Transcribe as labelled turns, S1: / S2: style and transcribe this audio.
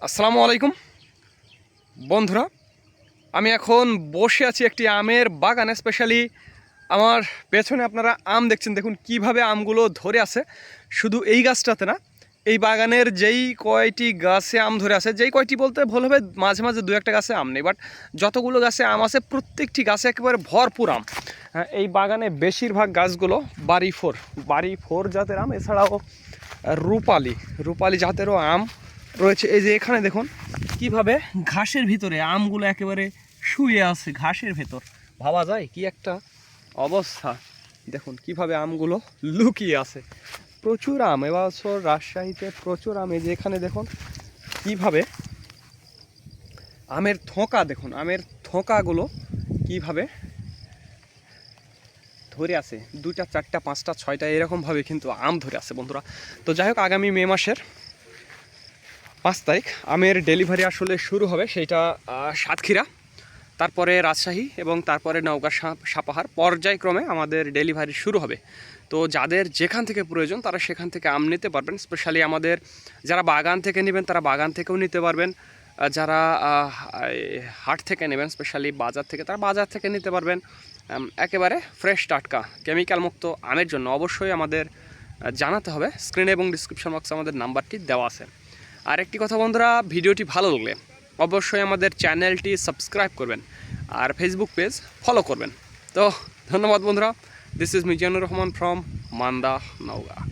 S1: আসসালামু আলাইকুম বন্ধুরা, আমি এখন বসে আছি একটি আমের বাগানে। স্পেশালি আমার পেছনে আপনারা আম দেখছেন, দেখুন কিভাবে আমগুলো ধরে আছে। শুধু এই গাছটাতে না, এই বাগানের যেই কয়টি গাছে আম ধরে আছে, যেই কয়টি বলতে ভুল হবে, মাঝে মাঝে দু একটা গাছে আম নেই, বাট যতগুলো গাছে আম আছে প্রত্যেকটি গাছে একেবারে ভরপুর আম। এই বাগানে বেশিরভাগ গাছগুলো বাড়ি ফোর জাতের আম, এছাড়াও রূপালি জাতেরও আম রয়েছে। এই যে এখানে দেখুন কিভাবে ঘাসের ভিতরে আমগুলো একেবারে শুয়ে আছে ঘাসের ভেতর। ভাবা যায় কি একটা অবস্থা। দেখুন কিভাবে আমগুলো লুকিয়ে আছে। প্রচুর আম এবছর রাজশাহীতে, প্রচুর আম। এই যে এখানে দেখুন কিভাবে আমের থোকা, দেখুন আমের থোকাগুলো কিভাবে ধরে আছে। 2টা 4টা 5টা 6টা এরকমভাবে কিন্তু আম ধরে আছে বন্ধুরা। তো যাই হোক, আগামী মে মাসের 5 তারিখ আমের ডেলিভারি আসলে শুরু হবে। সেইটা সাতক্ষীরা, তারপরে রাজশাহী এবং তারপরে নওগাঁ, সাপাহার পর্যায়ক্রমে আমাদের ডেলিভারি শুরু হবে। তো যাদের যেখান থেকে প্রয়োজন তারা সেখান থেকে আম নিতে পারবেন। স্পেশালি আমাদের যারা বাগান থেকে নেবেন তারা বাগান থেকেও নিতে পারবেন, যারা হাট থেকে নেবেন স্পেশালি বাজার থেকে, তারা বাজার থেকে নিতে পারবেন। একেবারে ফ্রেশ টাটকা কেমিক্যাল মুক্ত আমের জন্য অবশ্যই আমাদের জানাতে হবে। স্ক্রিনে এবং ডিসক্রিপশন বক্সে আমাদের নাম্বারটি দেওয়া আছে। আর একটি কথা বন্ধুরা, ভিডিওটি ভালো লাগলে অবশ্যই আমাদের চ্যানেলটি সাবস্ক্রাইব করবেন আর ফেসবুক পেজ ফলো করবেন। তো ধন্যবাদ বন্ধুরা। This is Mizanur Rahman from Manda, Naogaon.